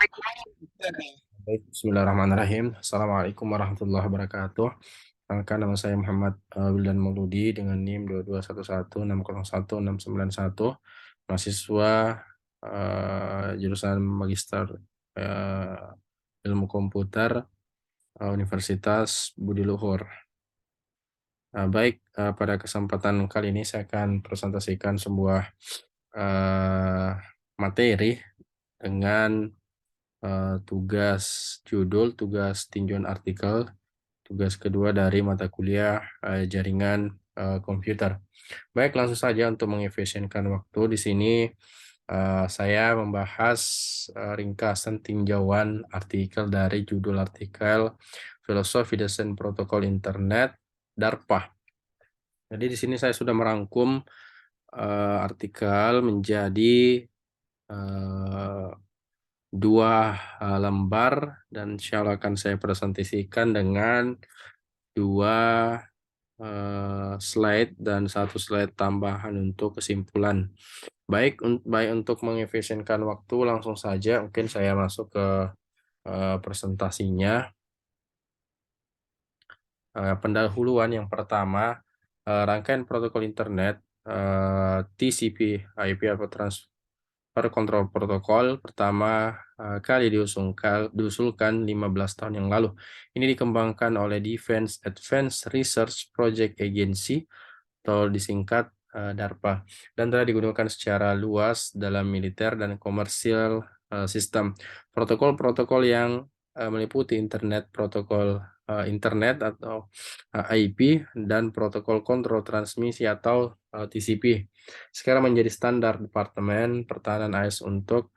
Baik, bismillahirrahmanirrahim. Assalamualaikum warahmatullahi wabarakatuh. Perkenalkan, nama saya Muhammad Wildan Mauludi dengan NIM 2211601691, mahasiswa jurusan Magister Ilmu Komputer Universitas Budi Luhur. Baik, pada kesempatan kali ini saya akan presentasikan sebuah materi dengan tugas tinjauan artikel, tugas kedua dari mata kuliah jaringan komputer. Baik, langsung saja untuk mengefisienkan waktu di sini saya membahas ringkasan tinjauan artikel dari judul artikel Filosofi Desain Protokol Internet DARPA. Jadi di sini saya sudah merangkum artikel menjadi dua lembar dan insya Allah akan saya presentasikan dengan dua slide dan satu slide tambahan untuk kesimpulan. Baik untuk mengefisienkan waktu, langsung saja mungkin saya masuk ke presentasinya. Pendahuluan yang pertama, rangkaian protokol internet TCP/IP atau Transfer Control Protocol pertama kali diusulkan 15 tahun yang lalu. Ini dikembangkan oleh Defense Advanced Research Project Agency atau disingkat DARPA, dan telah digunakan secara luas dalam militer dan komersial sistem. Protokol-protokol yang meliputi protokol internet atau IP dan protokol kontrol transmisi atau TCP sekarang menjadi standar Departemen Pertahanan AS untuk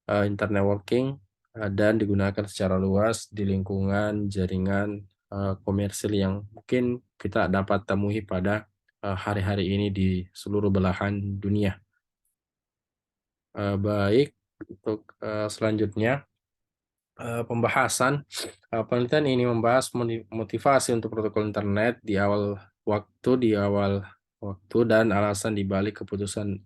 internet working dan digunakan secara luas di lingkungan jaringan komersil yang mungkin kita dapat temui pada hari-hari ini di seluruh belahan dunia. Baik, untuk selanjutnya pembahasan penelitian ini membahas motivasi untuk protokol internet di awal waktu dan alasan dibalik keputusan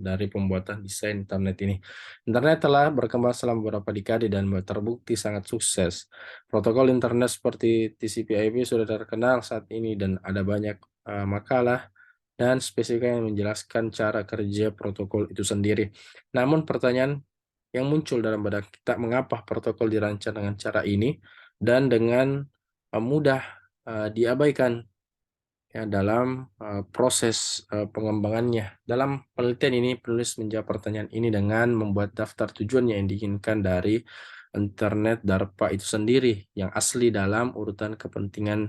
dari pembuatan desain internet ini. Internet telah berkembang selama beberapa dekade dan terbukti sangat sukses. Protokol internet seperti TCP/IP sudah terkenal saat ini dan ada banyak makalah dan spesifikasi yang menjelaskan cara kerja protokol itu sendiri. Namun pertanyaan yang muncul dalam benak kita, mengapa protokol dirancang dengan cara ini dan dengan mudah diabaikan ya dalam proses pengembangannya. Dalam penelitian ini, penulis menjawab pertanyaan ini dengan membuat daftar tujuan yang diinginkan dari internet DARPA itu sendiri yang asli dalam urutan kepentingan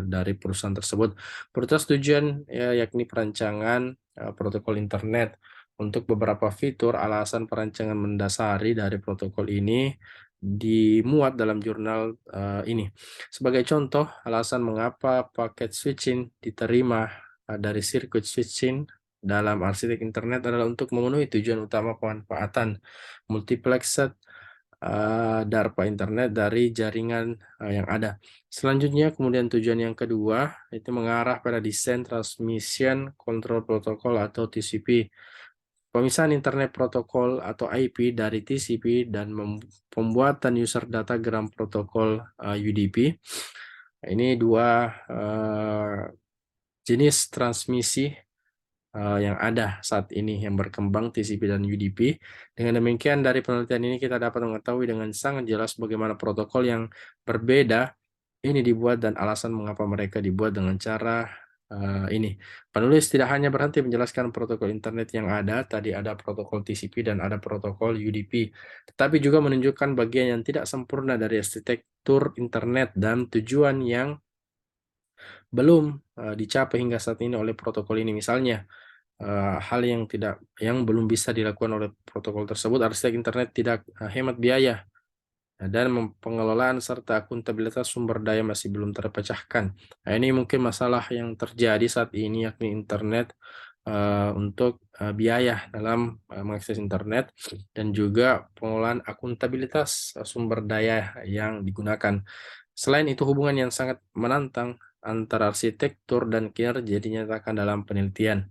dari perusahaan tersebut. Prioritas tujuan yakni perancangan protokol internet. Untuk beberapa fitur, alasan perancangan mendasari dari protokol ini dimuat dalam jurnal ini. Sebagai contoh, alasan mengapa paket switching diterima dari sirkuit switching dalam arsitek internet adalah untuk memenuhi tujuan utama pemanfaatan multiplexed DARPA internet dari jaringan yang ada. Selanjutnya, kemudian tujuan yang kedua itu mengarah pada desain transmission control protocol atau TCP. Pemisahan internet protokol atau IP dari TCP dan pembuatan user datagram protokol UDP. Ini dua jenis transmisi yang ada saat ini yang berkembang, TCP dan UDP. Dengan demikian, dari penelitian ini kita dapat mengetahui dengan sangat jelas bagaimana protokol yang berbeda ini dibuat dan alasan mengapa mereka dibuat dengan cara ini. Penulis tidak hanya berhenti menjelaskan protokol internet yang ada, tadi ada protokol TCP dan ada protokol UDP, tetapi juga menunjukkan bagian yang tidak sempurna dari arsitektur internet dan tujuan yang belum dicapai hingga saat ini oleh protokol ini. Misalnya, hal yang belum bisa dilakukan oleh protokol tersebut, arsitek internet tidak hemat biaya dan pengelolaan serta akuntabilitas sumber daya masih belum terpecahkan. Nah, ini mungkin masalah yang terjadi saat ini, yakni internet untuk biaya dalam mengakses internet dan juga pengelolaan akuntabilitas sumber daya yang digunakan. Selain itu, hubungan yang sangat menantang antara arsitektur dan kinerja dinyatakan dalam penelitian.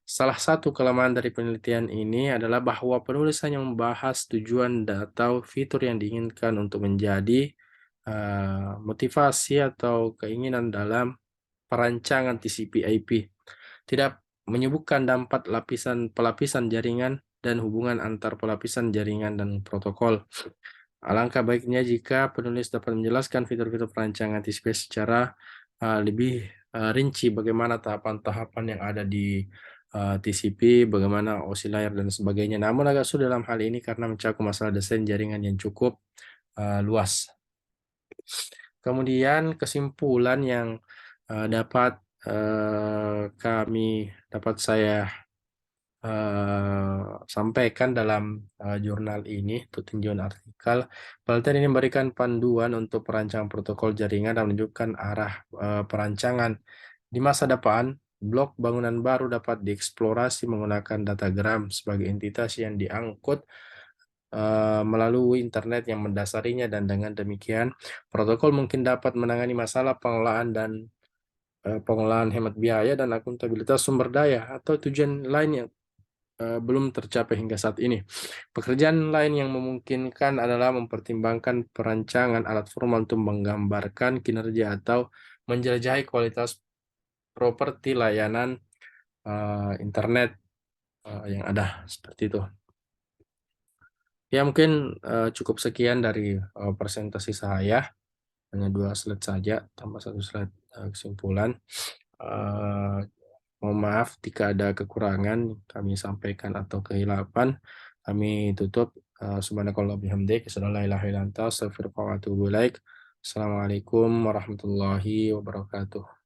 Salah satu kelemahan dari penelitian ini adalah bahwa penulis hanya membahas tujuan atau fitur yang diinginkan untuk menjadi motivasi atau keinginan dalam perancangan TCP/IP, tidak menyebutkan dampak pelapisan jaringan dan hubungan antar pelapisan jaringan dan protokol. Alangkah baiknya jika penulis dapat menjelaskan fitur-fitur perancangan TCP secara lebih rinci, bagaimana tahapan-tahapan yang ada di TCP, bagaimana oscillator dan sebagainya. Namun agak sulit dalam hal ini karena mencakup masalah desain jaringan yang cukup luas. Kemudian kesimpulan yang dapat dapat saya sampaikan dalam jurnal ini untuk tinjauan artikel. Penelitian ini memberikan panduan untuk perancangan protokol jaringan dan menunjukkan arah perancangan. Di masa depan, blok bangunan baru dapat dieksplorasi menggunakan datagram sebagai entitas yang diangkut melalui internet yang mendasarinya, dan dengan demikian protokol mungkin dapat menangani masalah pengelolaan hemat biaya dan akuntabilitas sumber daya atau tujuan lain yang belum tercapai hingga saat ini. Pekerjaan lain yang memungkinkan adalah mempertimbangkan perancangan alat formal untuk menggambarkan kinerja atau menjelajahi kualitas properti layanan internet yang ada, seperti itu. Ya mungkin cukup sekian dari presentasi saya, hanya 2 slide saja tambah 1 slide kesimpulan. Mohon maaf jika ada kekurangan kami sampaikan atau kehilapan. Kami tutup. Subhanakallahumma bihamdik, asyhadu an la ilaha illa anta, astaghfiruka wa atubu ilaik. Assalamualaikum warahmatullahi wabarakatuh.